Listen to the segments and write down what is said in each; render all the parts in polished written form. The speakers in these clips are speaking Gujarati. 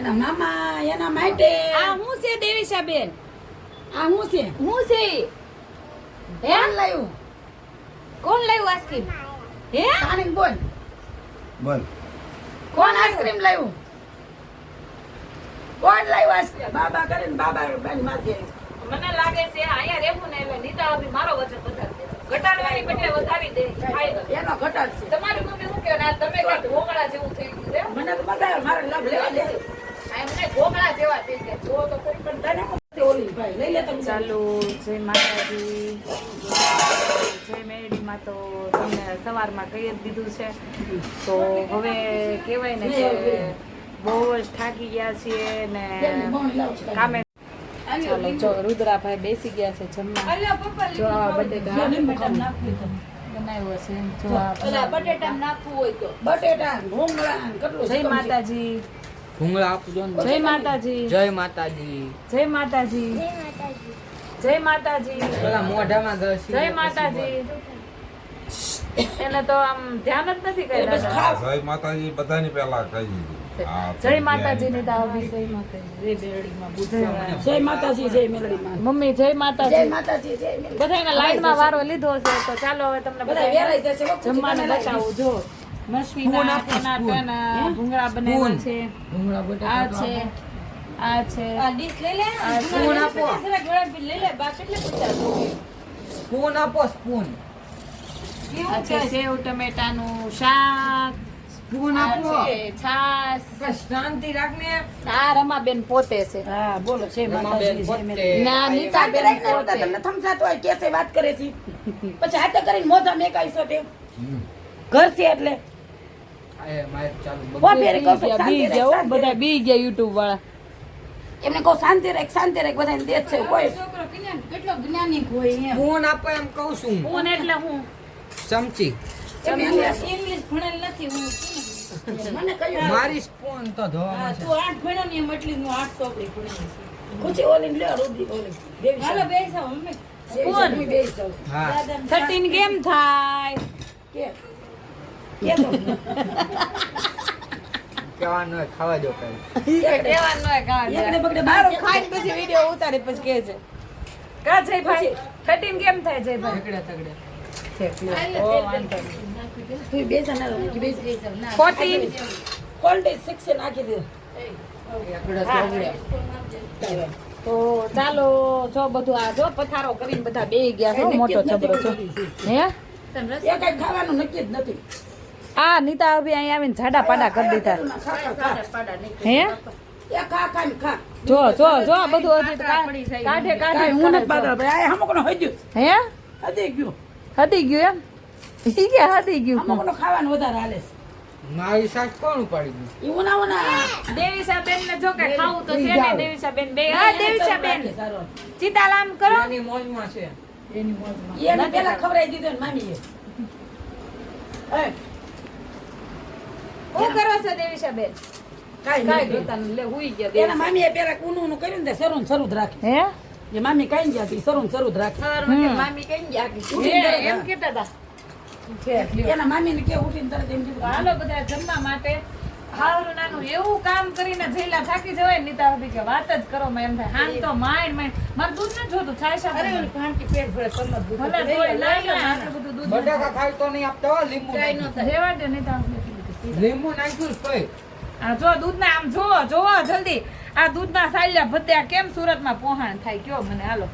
એના મામા એના માટે આ હું છે દેવીશાબેન? આ હું છે હું છે? હે કોણ લાવ્યું કોણ લાવ્યું આઈસ્ક્રીમ? હે પાણી બોલ બોલ કોણ આઈસ્ક્રીમ લાવ્યું કોણ લાવ્યું આઈસ્ક્રીમ બાબા કરીને બાબા બેન માથે મને લાગે છે અહીંયા રહેવું ને એટલે નીતા ભાભી મારો વજન વધારી દે, ઘટાડવાની બદલે વધારી દે. ખાઈ લો. એનો ઘટાડ છે તમારી મમ્મી શું કહે ના તમે કાંઈક ઘોંઘળા જેવું થઈ ગયું છે. મને તો મજા આવે મારે લાભ લેવા દે આ એમને ઘોંઘળા જેવા થઈ ગયા. જો તો ખરી પણ તને કોણ ઓલી ભાઈ લઈ લે તમે ચાલો જય માતાજી, જય મેરડીમાં. તો તમને સવારમાં કહી જ દીધું છે. તો હવે કહેવાય ને કે બહુ જ થાકી ગયા છીએ ને કામે. ચાલો જો રુદ્રાભાઈ બેસી ગયા છે જમવા. જો આ બટેટા બનાવ્યો છે. જો આ બટેટા નાખવું હોય તો બટેટા ભૂંગળા કેટલું જય માતાજી, ભૂંગળા આપજો ને. જય માતાજી, જય માતાજી. જય માતાજી, જય માતાજી, પેલા મોઢામાં ઘસી. જય માતાજી. એને તો આમ ધ્યાન જ નથી કર્યા. જય માતાજી બધાની પહેલા કહી દીધું. જય માતાજી ની દાવી. જય માતાજી. જય બેરડીમાં બુધવારે. જય માતાજી જય મેલડીમાં મમ્મી જય જય માતાજી. માતાજી જય મેલડી બધાના લાઈનમાં વારો લીધો છે. તો ચાલો હવે તમને બધા બધા વેરાઈ જશે જમવાનું બતાવું. જો મસવીના તેના તેના ભૂંગળા બનાવ્યા છે. ભૂંગળા આ બટેટા છે, આ છે, સ્પૂન આપો. સ્પૂન આપો સ્પૂન. આ છે સેવ ટમેટાનું શાક, સ્પૂન આ આપો. છે છાશ. બસ શાંતિ રાખને. આ રમાબેન પોતે છે. હા બોલો જય માતાજી જય મેલડી ના નીતાબેન પોતે. તમને સમજાતો હોય કેસે વાત કરે છે પછી હાથે કરીને મોઢા મેકાઈશો તે ઘર છે એટલે એ મારે ચાલુ ઓ ફેરે કહું છું, બી શાંતિ ગયા રાખ, હો, બધા બી ગયા યુટ્યુબ વાળા. એમને કહું શાંતિ રાખ બધાને દે છે કોઈ સ્પૂન આપો એમ કહું છું. ફોન એટલે હું ચમચી. ઇંગ્લિશ ભણેલ નથી હું. મને કહ્યું મારી સ્પૂન તો ધોવામાં છે. ખુશી ઓલી લે રૂદી ઓલી દેવી સ્પૂન. હા 13 કેમ થાય? કે કે તો કહેવાનું હોય, ખાવા જો કઈ. કહેવાનું હોય કાં એકને બગડે મારું ખાઈને પછી વિડિયો ઉતારી પછી કહે છે કા જયભાઈ 13 કેમ થાય જયભાઈ? તગડે તગડે. ઓ વાંધો નહીં. તું બેસા ના બેસ 14 કોલ્ડ સેક્શન નાખી દે તગડે તગડે. તો ચાલો જો બધું આ જો પથારો કરીને બધા બેહી ગયા છો. મોટો છબડો છો હે. એ કઈ ખાવાનું નક્કી જ નથી આ નીતા અભી અહીં આવીને જાડા પાડા કરી દીધા હે. એ ખા ખા ને ખા જો જો જો આ બધું હજી તો કાઢે કાઈ કાઢે હું નથી પાગળ ભાઈ આ હમકોનો હોય ગયું હે. હદી ગયું હતી ગયું એમ ઈ કે હતી ગયું. હમકોનો ખાવાનું વધારે હાલે છે મારી સાથ કોણ ઉપાડી ગયું? ઈ ઉના ઉના દેવીશાબેન ને જો કે ખાવું તો છે ને દેવીશાબેન બે. હા દેવીશાબેન ચિતાલામ કરો. એની મોજમાં છે. એની મોજમાં એને પેલા ખવડાવી દીધો ને મામીએ એ શું કરો છો દેવીશાબેન? કાઈ કાઈ નહીં જોતા લે હુઈ ગયા એના દેવીશા. મામીએ પેલા કુનું કર્યું ને સરું સરું જ રાખે હે જે મામી કઈ ગયા હતી સરું સરું જ રાખે મામી કઈ ગયા એમ કેતા હતા. એના મામી ને કે ઉઠીને તરત એમ કીધું હાલો બધા જમવા માટે. હારું નાનું એવું કામ કરીને જઈલા થાકી જવાય ને નીતા હતી કે વાત જ કરો માં એમ થાય. હાન તો માઈન્ડ મારે દૂધ ન જોતું થાય છે. ભલે તોય લઈ લો ને આટલું બધું દૂધ બટાકા ખાઈ તો નહીં આપતા હો, લીંબુ નાખ્યું. રેવા દે નીતા આપને. લીંબુ નાખ્યું છે કઈ? આ જો દૂધના આમ જોવો જલ્દી. આ દૂધના સાલ્યા ભત્યા કેમ સુરતમાં પોહાણ થાય કયો મને હાલો.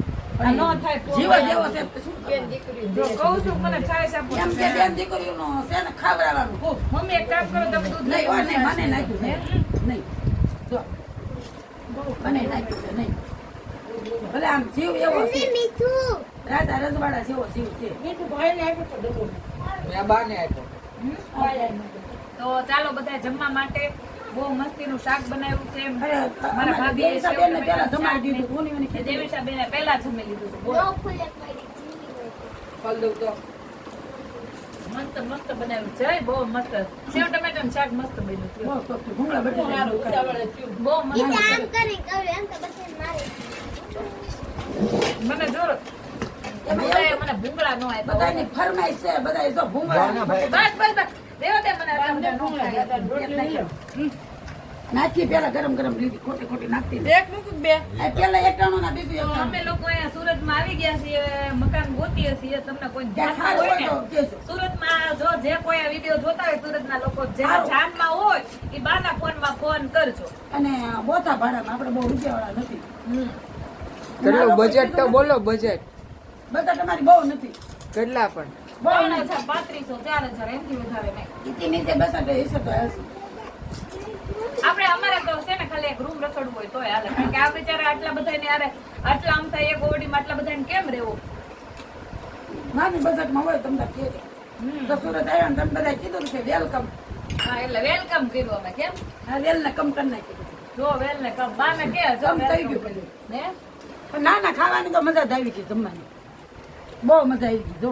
આ નો થાય જીવો પોહાણ. જેવો છે શું કરવાનું? જો કહું છું મને છાશ આપો. એમ કે બેન દીકરીઓનો છે ને ખાવડાવવાનું ખૂબ મમ્મી એક કામ કરો તમે દૂધ લઈ નહીં હોય નહીં મને નાખ્યું છે નહીં જો મને નાખ્યું છે નહીં ભલે આમ જીવ એવો છે રાજા રજવાડા જેવો જીવ છે મેં બાને આપ્યો. તો ચાલો બધા જમવા માટે. બહુ મસ્તીનું શાક બનાવ્યું છે. અરે, મારા ભાભીએ દેવીશાબેનને પહેલા જમાડી દીધું કોની મને ખીચડી દેવીશાબેને પહેલા જમી લીધું હતું. બોલો. ફળ દઉં તો. મસ્ત મસ્ત બનાવ્યું છે બહુ મસ્ત. સેવ ટમેટાનું શાક મસ્ત બન્યું છે. બહુ પકતું ભૂંગળા બટેટાનું બહુ મસ્ત. મને જોર બધાએ મને ભૂંગળા નો આપ્યા. બધાની ફરમાઈશ છે બધાય જો ભૂંગળા ના ભાઈ. બસ રેવા દે મને. નાખી પેલા ગરમ ગરમ લીધી ખોટી ખોટી નાખતી એક મૂકું બે આ પેલા એક ટાણું ના બીજું એક તો ટાણું. અમે લોકો અહીંયા સુરતમાં આવી ગયા છીએ મકાન ગોતીએ છીએ તમને કોઈ ત્યાં ધ્યાનમાં ખાસ હોય હોય તો ને કહેજો. સુરતમાં જો જે કોઈ આ વિડીયો જોતા હોય સુરતના લોકો જેના સારું. ધ્યાનમાં હોય એ બાના ફોનમાં ફોન કરજો અને બોથા ભાડામાં આપણે બહુ રૂપિયાવાળા નથી. કેટલું બજેટ તો બોલો બજેટ બધા તમારી બહુ નથી. કેટલા પણ બહુ 3,000 3500 4,000 એમથી વધારે નહીં ઇતિ નીચે બેસાડો હશે તો હશે. આપણે અમારે તો છે ને ખાલી એક રૂમ રખડવું હોય તોય હાલે કારણ કે આ બિચારા આટલા બધાને યારે આટલા આમ થાય એક ઓડીમાં આટલા બધાને કેમ રહેવું નાની બજેટમાં હોય તમને કહેજો. તો સુરત આવ્યા ને તમે બધા કીધું છે વેલકમ. હા એટલે વેલકમ કર્યું અમે કેમ આ વેલને કમ કરી નાખી. જો વેલ ને કમ બાને કે જો કમ થઈ welcome ગયું પેલું. ને પણ ના ના ખાવાની તો મજા જ આવી ગઈ જમવાની. બહુ મજા આવી ગઈ જો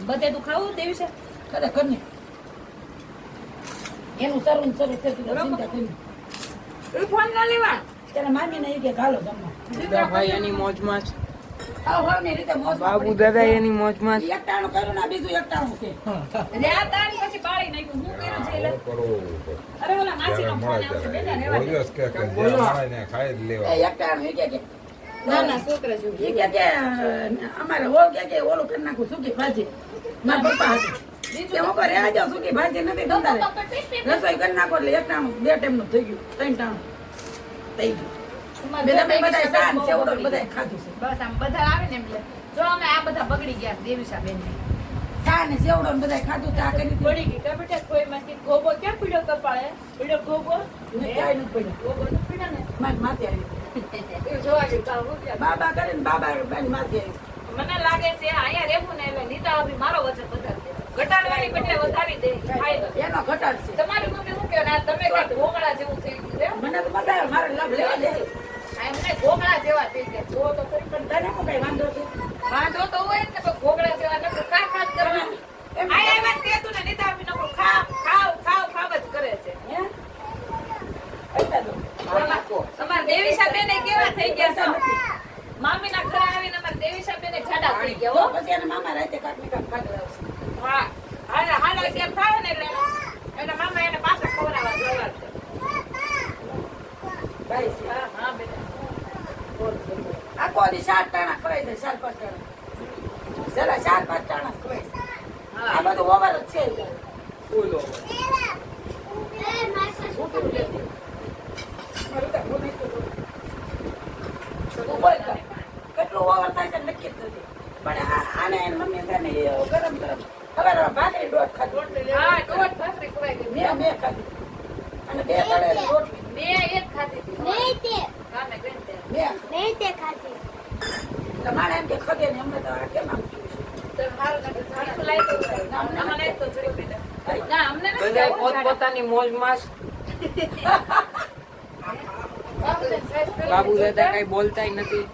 બધે તું ખાવું દેવી છે ખરેખર નહીં. એનું સરું ને સરું છે તું ચિંતા કરી. એ ફોન ના લેવા ત્યારે મામીને એ કે ઘાલો જમવા. ભાઈ એની મોજમાં જ આવ હોય રીતે મોજ બાબુ દાદા એની મોજમાં જ એક ટાણું કર્યું ને આ બીજું એક ટાણું છે. રે આ તારી પછી બાળી નાખ્યું હું કર્યું છે એટલે કરવું અરે ઓલા માસીનો ફોન મળે આવશે બેટા રેવા દે. દિવસ કે જે મળે ને ખાઈ જ એ લેવા એક ટાણું એ કે ના ના છોકરા જેવું એ કે અમારે વહુ કે ઓલું કરી નાખું સૂકી ભાજી. મારા પપ્પા હતું તે હું કહું, રહેવા જાઓ, સૂકી ભાજી નથી તમારે રસોઈ કરી નાખો એટલે એક ટાણું 2 ટાઈમનું થઈ ગયું 3 ટાણું થઈ ગયું. બધા શાન સેવડો બધા ખાધું છે. બસ આમ બધા આવે ને એટલે જો અમે આ બધા બગડી ગયા દેવીશા બેન શાન ને સેવડો ને બધા ખાધું ચા કરી હતી. પડી ગઈ કા બેટા કોઈ માંથી ગોબો ક્યાં પીડ્યો કપાળે પીડ્યો ગોબો ને ક્યાંય નથી પડ્યું. ગોબો નથી પીડ્યો ને મારી માથે આવી એ જોવા જેવું કામ હું ક્યાં બાબા કરે ને બાબા બેન માથે આવી. મને લાગે છે અહીંયા રહેવું ને એટલે નીતા અભી મારો વજન વધારી દે ઘટાડવાની બદલે વધારી દે ફાયદો એનો ઘટાડ છે. તમારી મમ્મી શું કહે ના તમે કઈ ઘોંઘળા જેવું થઈ ગયું મને તો મજા આવે મારે લાભ લેવા દે. છે એમને ઘોંઘળા જેવા થઈ ગયા જો તો ખરી પણ તને શું કઈ વાંધો છે? વાંધો તો હોય જ ને પણ ઘોંઘળા જેવા નકરું ખા ખા જ કરવાનું એમ આયા વાત કે તું ને નીતા અભી નકરું ખાવ ખાવ ખાવ ખાવ જ કરે છે હે? પૈસા દો. અમારા દેવીશા બેન કેવા થઈ ગયા છે મામીના ઘરે આવીને અમારા દેવીશા બેન જાડા પડી ગયા તો હો પછી એને મામા રાતે કાંઈક ને કાંઈક ખાધું આવશે. હા હાલ કેમ થાય ને એટલે એના મામા એને પાછા ખવડાવવા જવા છે ભાઈ છે. હા હા બેટા આખો દી 4 ટાણા ખવાય છે 4-5 ટાણા. જરા 4-5 ટાણા જ ખવાય છે. આ હા બધું ઓવર જ છે. બોલો મારું તો બોલે તો બોલે. તું બોલ કર. કેટલું ઓવર થાય છે નક્કી જ નથી. પણ આને એની મમ્મી છે ને એ ગરમ ગરમ ખબર ભાખરી દોઢ ખાધી. હા દોઢ ભાખરી ખવાઈ ગઈ બે ખાધી. અને 2 તળેલી રોટલી. બે એક ખાધી હતી કામે બેન તે એટલે મારે એમ કે ખગે ને અમને તો આ કેમ આમ થયું છે? તો હારું ને ઝાડુ લાવી દઉં અમને એક તો જોઈ બેટા ના અમને નથી બધા આવું પોતપોતાની મોજમાં જ ઝાડા. બાબુ દાદા કઈ બોલતાય નથી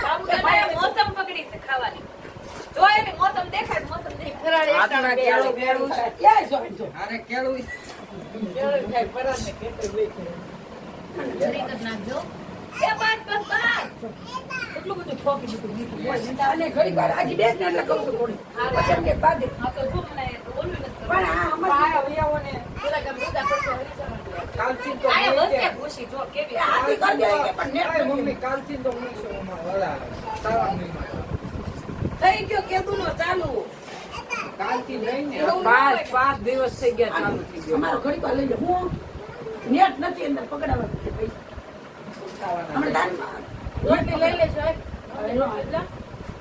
બાબુ દાદાએ મોસમ પકડી છે ખાવાની જો એની મોસમ દેખાય મોસમ દેખાય હાથમાં કેળું કેળું ક્યાંય જોઈ જો. અરે કેળું જરીક જ નાખજો એ બસ બસ બસ એટલું બધું ઠોકી દીધું મીઠું બોલ અને ઘડીક વાર આગી બેસ ને એટલે કહું છું થોડી. પછી એમ કે બાદ દે. હા તો જો મને બોલવું નથી પણ આ અમારે પેલા ગમ બધા કરતો હરીસા કાલથી તો આયા વસે ખુશી જો કેવી હાથી કરી દેવાય કે પણ નેટ નથી. મમ્મી કાલથી તો હું છું થઈ ગયો કેદુનો ચાલુ. કાલથી લઈને 5 દિવસ થઈ ગયા ચાલુ થઈ ગયો અમારો ઘડીક વાર લઈ લે. હું નેટ નથી અંદર પકડાવવાનું છે પૈસા. હમણાં દાનમાં રોટલી લઈ લેજો હવે નો આવે.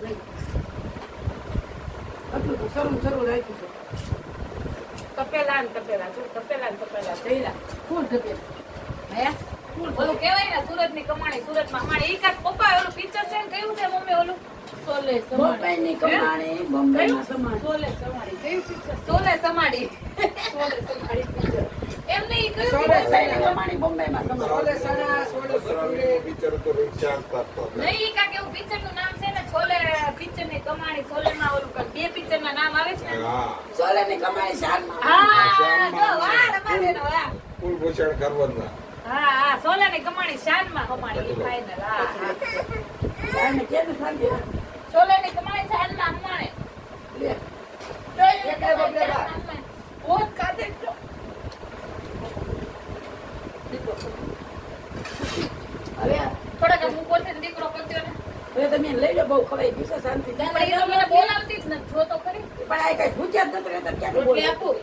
લઈ. આટલું તો સરું રાખ્યું છે. તપેલા ને તપેલા જો તપેલા ને તપેલા જઈલા ફૂલ ઢબે. હે ઓલું કહેવાય ને સુરતની કમાણી સુરતમાં અમારે ઈ કાક પપ્પા ઓલું પિક્ચર છે ને કયું છે મમ્મી ઓલું સોલે બોમ્બેની કમાણી બોમ્બેમાં સમાન. સોલે સમાડી કયું પિક્ચર સોલે સમાડી પિક્ચર એમ નહીં કયું બોમ્બેની કમાણી બોમ્બેમાં સમાન. સોલે સણા સોલે ભટુરે પિક્ચર તો રિક્ષા આપતા નહીં ઈ કાક એવું પિક્ચર નું નામ છે ને છોલે પિક્ચર ની કમાણી છોલે માં ઓલું કાક બે પિક્ચર ના નામ આવે છે ને હા સોલેની કમાણી શાનમાં. હા જો વાહ રમાડે ને વાહ કુલભૂષણ કરવંદા હા હા સોલે ની કમાણી શાન માં કમાણી ફાઈનલ હા શાનને કેને સાંજે છોલે ની કમાણી શાન માં હમાણે લે. બહુત ખાતે હવે થોડાક આમ ઉપર થઈને દીકરો કરજો ને. હવે તમે લઈ લો બહુ ખવાઈ ગયું છે શાંતિ પણ એ તો મને બોલાવતી જ નથી. જો તો ખરી. પણ આ કઈ ભૂખ્યા જ નથી રહેતા ક્યાં રોટલી આપું.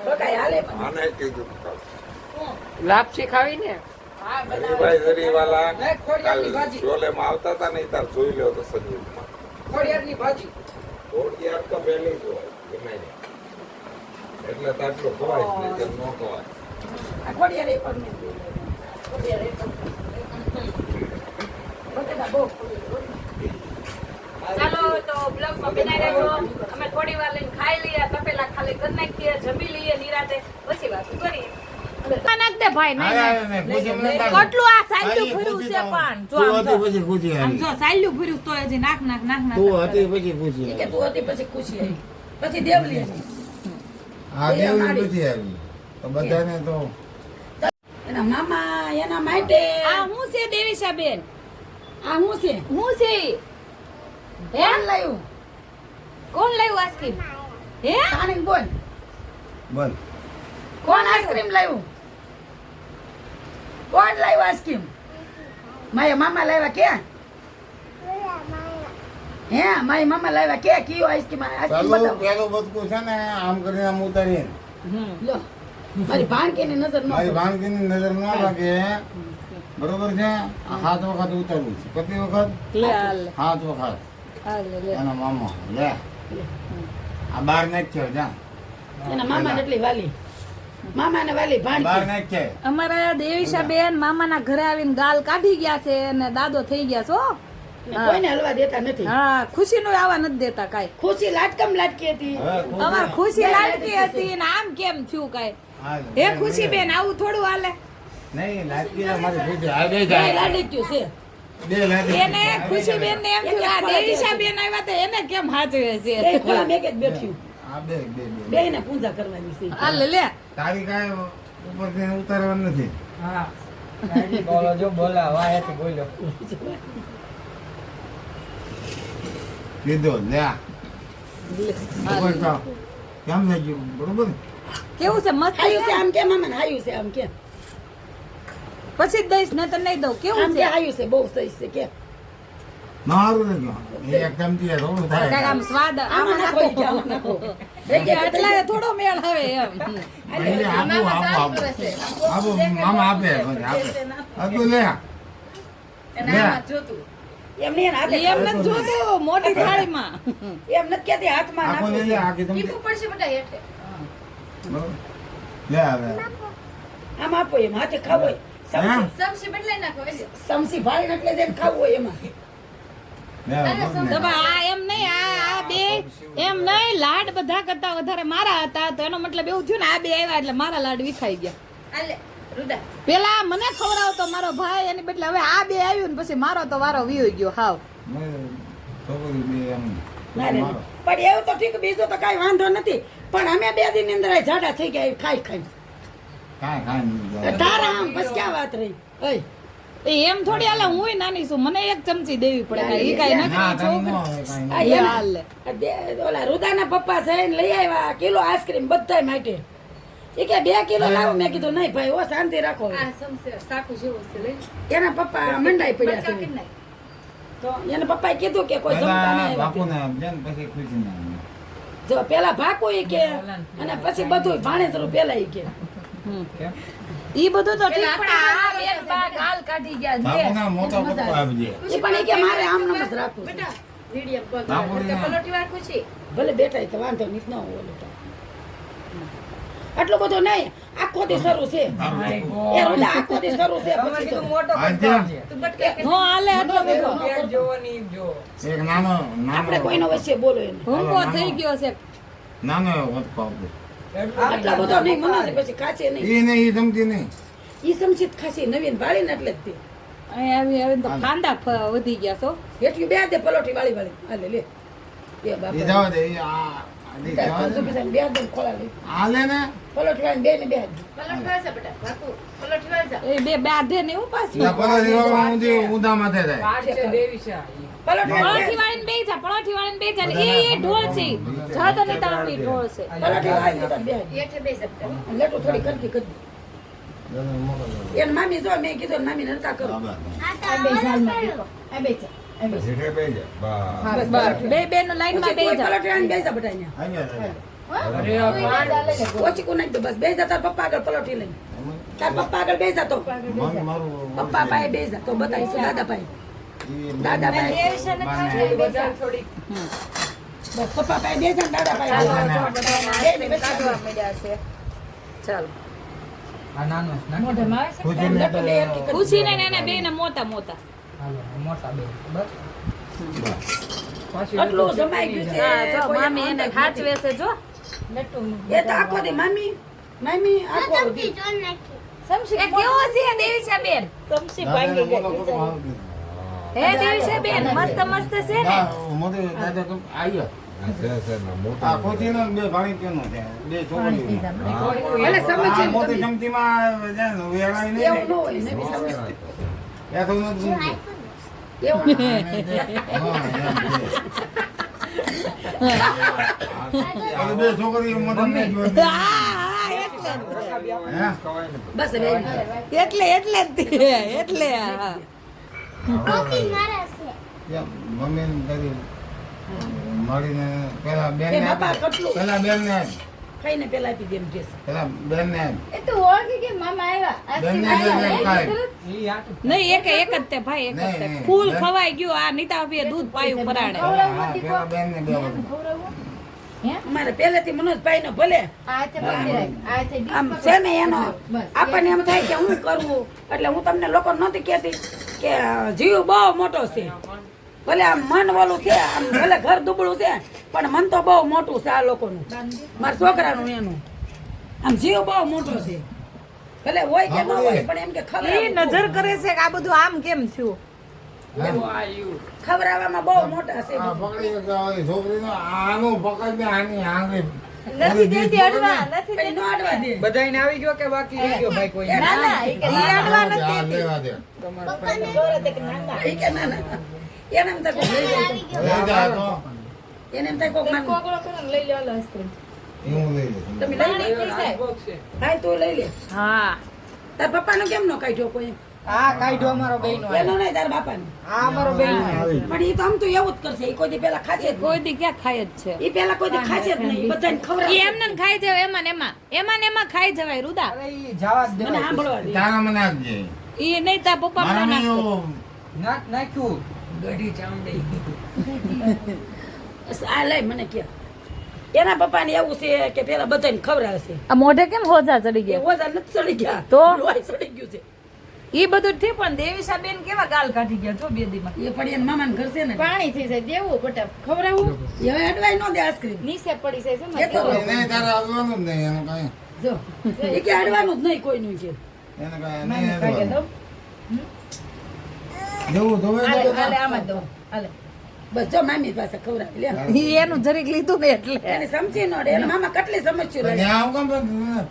તો કઈ હાલે પણ આને કીધું ખાવ. લાપસી ખાવી ને હા, હરીભાઈ હરીવાલા નહીં, ખોડિયારની ભાજી. ચોલેમાં આવતા હતા ને તાર જોઈ લ્યો તો સંજીવમાં ખોડિયારની ભાજી. થોડી તો પહેલી જ હોય ગમે તે. એટલે તો આટલું ખવાય જ નહીં તેમ ન ખવાય. આ ખોડિયાર એ પણ નહીં. ખોડિયાર એ પણ બટેટા બહુ ચાલો તો બ્લોગમાં બનાવી રહેજો. અમે થોડી વાર લઈને ખાઈ લઈએ, તપેલા ખાલી કરી નાખીએ, જમી લઈએ નિરાતે, પછી વાત કરીએ. નાખ દે ભાઈ, કેટલું આ સાયલું ભર્યું છે પણ જો આમ જો સાયલું ભર્યું તો હજી નાખ કે તું હતી પછી ખુશી આવી પછી દેવલી એના મામા એના માટે આ હું છે દેવીશા બેન, આ હું છે હું છે કોણ લાવ્યું કોણ લાવ્યું આઈસ્ક્રીમ? હે તાણીને બોલ બોલ કોણ આઈસ્ક્રીમ લાવ્યું? કોણ લાવ્યું આઈસ્ક્રીમ? મારા મામા લાવ્યા કે હે મારી મામા લાવ્યા કે કયો આઈસ્ક્રીમ? આઈસ્ક્રીમ પેલું બતાવો પેલું બચકું છે ને આમ કરીને આમ ઉતારીએ લો મારી ભાણકીની નજર ન મારી ભાણકીની નજર ન લાગે બરોબર છે. 7 વખત ઉતારવું છે. કેટલી વખત? લે હાલ 7 વખત. હાલ લે એના મામા લે આ બાર નાખ્યો જા એના મામા એટલી વાલી મામા ને વાલી બાર ભાણકી નાખ્યો. અમારા દેવીશા બેન મામાના ઘરે આવીને ગાલ કાઢી ગયા છે અને દાદો થઈ ગયા છો. ને કોઈને હલવા દેતા નથી. હા, ખુશી નું આવવા નથી દેતા કાઈ. ખુશી લાટકમ લાટકી હતી. હવે ખુશ અમાર ને? ખુશી લાડકી હતી ને આમ કેમ થયું કાઈ? હા, હે ખુશી બેન આવું થોડું હાલે? નહીં લાડકી તો મારી ખુશી આ બે બે જાય લાડક્યું છે બે લાડકી એને ખુશી બેન ને એમ થયું આ દેવીશા બેન આવ્યા તો એને કેમ હાચવે બે છે? ખોળા મેં જ બેઠ્યું આ બે બે બે બે ને પૂજા કરવાની છે હાલ લે તારી કાંઈ ઉપરથી ઉતારવાનું નથી. હા બોલો જો બોલા વાહેથી બોલ્યો. કીધો લે ઉપર તો કેમ થઈ ગયું બરોબર ને? કેવું છે? મસ્ત હાયું છે છે? આમ કે મામા હાયું છે આમ કે પછી જ દઈશ ને તો નહીં દઉં. કેવું આમ કે છે? હાયું છે બહુ સહી છે કે મારું નહીં એ એક ચમચી થોડું કાંઈક થાય આમ સ્વાદ આમાં નાખો ઈ કે આમાં નાખો એટલે થોડો મેળ આવે એમ. એટલે આપું મામા આપે પછી આપે હતું લે લે એમ નહીં એના હાથે એમ નથી જોતું મોટી થાળીમાં. એમ નથી કેતી હાથમાં આખો નાખો લઈ લે આખી ચમચી ટીપું પડશે બેટા હેઠે. બરોબર લે હવે આમ આપો એમ હાથે ખાવો હોય હા? સમસી બદલાઈ નાખો એટલે. સમસી ભાળીને એટલે જેમ ખાવું હોય એમાં લે બરોબર ને? તો ભાઈ આ એમ નહીં આ બે એમ નહીં લાડ બધા કરતા વધારે મારા હતા તો એનો મતલબ એવું થયું ને આ બે આવ્યા એટલે મારા લાડ વિખાઈ ગયા. આલે રુદા. પેલા મને ખવડાવતો મારો ભાઈ એની બદલે હવે આ બે આવ્યું ને પછી મારો તો વારો વીયો ગયો હાવ. છોકરી બે એમ ના રે પણ એવું તો ઠીક બીજું તો કાંઈ વાંધો નથી પણ અમે 2 દિનની અંદર આ જાડા થઈ ગયા ખાઈ ખાઈ કાંઈ તારા આમ બસ ક્યાં વાત રહી ઓય એ એમ થોડી હાલે હું નાની છું મને એક ચમચી દેવી પડે કાંઈ. ઈ કાંઈ ના નકરી તમે નો છોકરી. આવે કાંઈ આ નહીં. એના- હાલે. આ ઓલા રુદાના પપ્પા છે ને લઈ આવ્યા કિલો આઈસ્ક્રીમ બધાય માટે એ કે 2 કિલો લાવો મેં કીધું નહીં ભાઈ ઓ શાંતિ રાખો આ સમસે સાકુ જેવું છે લઈ. એના પપ્પા મંડાઈ પડ્યા બટકા છે કે નહીં. તો એના પપ્પાએ કીધું કે કોઈ જમતા પહેલા નહીં બાપુને આપજે ને પછી ખુશીને આપજે. જો પેલા ભાકુ ઈ કે અને પછી બધું ભાણેજરું પેલા ઈ કે ઈ બધું તો ઠીક પેલા પણ આ બેન બા ગાલ કાઢી ગયા છે. બાપુના મોટો પપ્પો આપજે. ઈ પણ ઈ કે મારે આમ નમ જ રાખવું છે. બેટા મીડિયમ પગ બાપુડી ના. પલોટી વાર ખુશી. ભલે બેઠા તો વાંધો નહીં ન ઓલું તો આટલું બધું નહીં આખો દી શરૂ છે એ રોલા આખો દી શરૂ છે તમે પછી તો કીધું મોટો આજે. કરજો. તું બટકા કે નો હાલે આટલો બધો પેટ જોવો ને ઈ જોવો. એક નાનો આપણે કોઈનો વચ્ચે બોલો એને ભૂંગો થઈ ગયો છે. નાનો એવો વટકો આપજે. આટલા બધો નહીં મને પછી ખાશે નહીં ઈ નહીં ઈ સમજી નહીં. ઈ સમજીત ખાશે નવીન વાળીને એટલે જ તે અહીં આવી તો ખાંદા વધી ગયા છો. એટલું બે દે પલોઠી વાળી વાળી હાલે લે બે ઈ બાપા જવા દે ઈ આ ઈ જવા દે. બે દે ખોલા લે હાલે ને પલોઠી વાળી બે ને બે પલોટી વાર છે બેટા. બાપુ પલોટી વાર જા. એ બે બાધે ને એવું પાછું. ઈ પેલા દીવાના ઊંધી ઊંધા માથે થાય. પાઠ છે દેવીશા. પલોઠી પળોઠી વાળીને બેહી જા, પળોઠી વાળીને બેહી જા ને એ ઢોળ છે. જહાદની તાવની ઢોળ છે. પલોઠી વાળી બે હેઠે બેસ બેટા. લેટો થોડી ખરકી કરી એને મોકલજો. એને મામી જો મેં કીધું મામી નરકા કરો હા, બસ. આ બે ઝાલમાં પીકો. આ બે છે. આ બે છે. સીધે બેસી જા. બસ. બસ બે બે નો લાઈન માં બે કોઈ જાવ પલટી આવીને બેસા બધા અહીંયા. અહીંયા, ઓછી કુનાઈ દો બસ બેસા તાર પપ્પા આગળ પલટી લઈને તાર પપ્પા આગળ બેસા તો મારું પપ્પા પાસે બેસા તો બતાવીશું દાદા પાસે ઈ દાદા પાસે બજાર થોડીક બસ પપ્પા પાસે બેસા ને દાદા પાસે ચાલો બેસા. જો બધાના કાઢવા મળ્યા છે ચાલો આ નાનો છે ને? મોઢામાં આવે છે? ખુશીને લટુ બે હરખી કરી. ખુશી ને એને બે ને મોટા મોટા હાલો, મોટા બે બસ પાછી આટલું જમાઈ ગયું છે હા જો કોઈ મામી એને ખાચવે છે જો એ તો આખો દી મામી મામી આખો દી એ કેવો છે દેવીશા બેન હે દેવીશા બેન મસ્ત મસ્ત છે ને મોટી દાદા તો આવ્યો આ છે ને મોટું. આ ખુશીનો ને બે ભાણી કેનો છે બે છોકરીઓ એટલે સમજે ને મોટી તમે. ચમચીમાં છે ને વેળાઈ એવું ન નહીં હોય ને બી સમજે. એ તો નથી ગમતું. એવું ન હોય. આ બે છોકરીઓ મોટા નહીં જોઈ. હે? ખવાય ને. બસ હવે એટલે એટલે હા એમ મમ્મીને કરી મળીને પેલા બેન એ બાપા કેટલું? પેલા બેન ને ખાઈને પેલા આપી દે એમ કે છે. પેલા બેન ને એ તો ઓળખી કે મામા આવ્યા. બેન ને કાંઈ ઈ આટલું નહીં એક જ તે ભાઈ એક જ તે નહીં. ફૂલ ખવાઈ ગયું આ નીતા ભાઈએ દૂધ પાયું પરાણે હા, પેલા બેન ને બે વખત. અમારે પહેલેથી મનોજભાઈ નો ભલે આ છે પકડી રાખ. આ છે આમ છે ને એનો આપણને એમ થાય કે હું કરવું એટલે હું તમને લોકો નહોતી કહેતી કે જીવ બહુ મોટો છે ભલે આમ મન વાળું છે આમ ભલે ઘર દુબળું છે પણ મન તો બહુ મોટું છે આ લોકોનું મારા છોકરાનું એનું આમ જીવ બહુ મોટો છે ભલે હોય કે ન હોય પણ એમ કે એ નજર કરે છે કે આ બધું આમ કેમ થયું ખવડાવવામાં બહુ મોટા છે આ પકડી એક આવી છોકરીનો આનું પકડીને આની આંગળી નથી દેતી અડવા નથી પછી ન અડવા દે બધાયને આવી ગયો કે બાકી રહી ગયો ભાઈ કોઈ ના ના એ કે ઈ અડવા નથી આ દેતી. લેવા દે. ઈ કે ના ના એને એમ થાય કોક લઈ જાય તો. લઈ જા તો એને એમ થાય કોક માન કોકડો કરો ને લઈ લે ઓલો આઈસ્ક્રીમ. એ હું લઈ લઈશ. તમે લઈ લે હા તું લઈ લે હા તાર પપ્પાનો કેમ ન કાઢ્યો કોઈ આ કાઢ્યો અમારો બેયનો એનો નહીં તાર બાપાનો આ અમારો બેયનો આવી. પણ ઈ તો આમ તો એવું જ કરશે ઈ કોઈ દી પેલા ખાશે જ કોઈ દી ક્યાં ખાય જ છે ઈ પેલા કોઈ દી ખાશે જ નહીં ઈ બધાને ઈ ખવડાવે એમને ને ખાઈ જવાય એમાં ને એમાં ખાઈ જવાય રૂદા અરે ઈ જવા જ મને દેવાય. સાંભળવા દે તારા મને આપજે. ઈ નહીં તાર પપ્પા મારા મને નહીં નાખતો. એવું. નાખ્યું ગઢી ચામડી. આ લઈ મને કે એના પપ્પાને એવું છે કે પેલા બધાને ખવડાવશે આ મોઢે કેમ હોજા ચડી એ ગયા ઓઝા નથી ચડી ગયા તો? લોહી ચડી ગયું છે ઈ બધું ઠીક પણ દેવીશા બેન કેવા ગાલ કાઢી ગયા જો બે દીમાં એ પણ એના મામાને ઘર છે ને પાણી થઈ જાય દેવું બટા ખવડાવવું એ હવે અડવાય ન દે આઈસ્ક્રીમ નીચે પડી જાય છે એ તો ને નહીં તારે આવવાનું જ નહીં એનું કાંઈ. જો એ કે અડવાનું જ નહીં કોઈનું કે એને કાંઈ નહીં ભાગે દો આવવાનું. જેવું ધોવે હાલે તો હાલે આમાં દો હાલે બસ જો મામી પાસે ખવડાવી લે ઈ એનું જરીક લીધું ને એટલે એને સમજી ન રે એના મામા કેટલી સમસ્યા તો લે ત્યાં આવું કેમ બધું?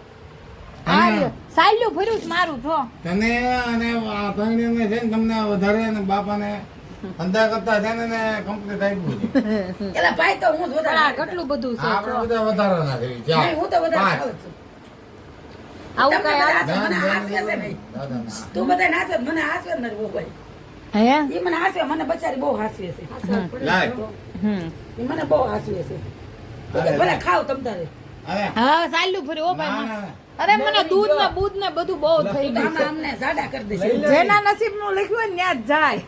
આ રહ્યો. સાલ્યું ભર્યું જ મારું જો તને અને આ ભાઈને છે ને તમને વધારે અને બાપાને ધંધા કરતા છે ને કમ્પ્લીટ આપ્યું છે. એલા ભાઈ તો હું જ પણ આ વધારે કેટલું બધું છે આપણે જો. બધા વધારાના છે. ચાર, નહીં, હું તો વધારે પાંચ. ખાઉં છું આવું તમને કઈ બધા આવે? મને હાસવે છે નહીં દાદાના. તું બધા નાચે મને હાસવે જ નથી બહુ ભાઈ હે એ મને હાસવે મને બચારી બહુ હાસવે છે લાય. હમ એ મને બહુ હાસવે છે એ કે ભલે ખાવ તમ તારે અરે, હા સાલ્યું ભર્યું ઓ ના, ભાઈ ના, ના. અરે મને દૂધ ને બૂધ ને બધું બહુ થઈ ગયું આમાં અમને જાડા કરી દેશે જેના નસીબ નું લખ્યું હોય ને ત્યાં જ જાય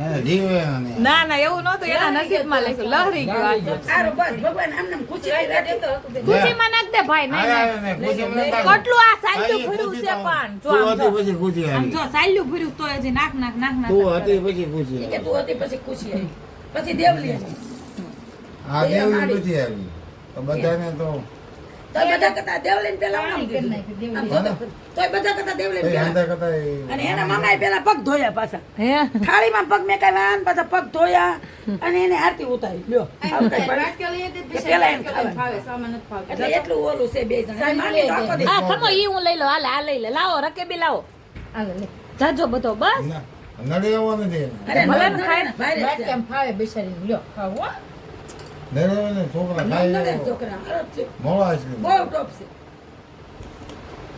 એને જીવે એને. ના ના એવું નહોતું એના નસીબ માં લખ્યું લહરી ગયું આજે. સારું બસ ભગવાન આમને ખુશી થી રાખે તો ખુશીમાં નાખ દે ભાઈ નહીં અરે, નહીં. અરે, ખુશી મને તારે. કેટલું આ સાલ્યું ભાઈ, ભર્યું ખુશી છે તો- પણ જો તું આમ હતી જો. પછી ખુશી આમ આવી. જો સાલ્યું ભર્યું તો હજી નાખ નાખ નાખ નાખ તું હતી પછી ખુશી એ કે આવી. તું હતી પછી ખુશી આવી પછી દેવલી આવી આ દેવની પછી આવી તો બધાને તો તો બધા કરતા દેવલી પેલા આમ દીધું. આમ જો તો તોય બધા કરતા દેવલી કઈ પેલા હાંધા કરતા અને એના મામાએ પેલા પગ ધોયા પાછા હે થાળીમાં પગ મેકાવ્યા અને પાછા પગ ધોયા અને એને આરતી ઉતારી લ્યો આવું કઈ પડે. વાટકા લઈએ તે કે પેલા એને ખાવાનું. ફાવે સામાન નથી ફાવતો એટલે એટલું ઓલું છે બે જણા માની તો આખો દી. આ ખમો ઈ હું લઈ લઉં હાલે આ લઈ લે લાવો રકેબી લાવો હાલે લે જાજો બધો બસ નડે એવો નથી એને. અરે ભલે નડે ને ખાય ને, ભારે છે. વાટકામાં ફાવે બેસાડીને લ્યો ખાવ હો નડે એને છોકરા નડે ખાય છોકરા, હારો જ છે. મોળા આઈસ્ક્રીમ. બહુ ટોપ છે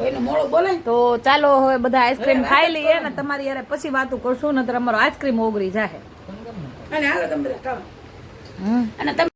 કોઈનું મોડું બોલે ને તો ચાલો હવે બધા આઈસ્ક્રીમ ખાઈ લઈએ ને તમારી યારે પછી વાતું કરશું, નતર અમારો આઈસ્ક્રીમ ઓગળી જાય. અને હાલો તમે બધા ખાવા. હમ અને તમે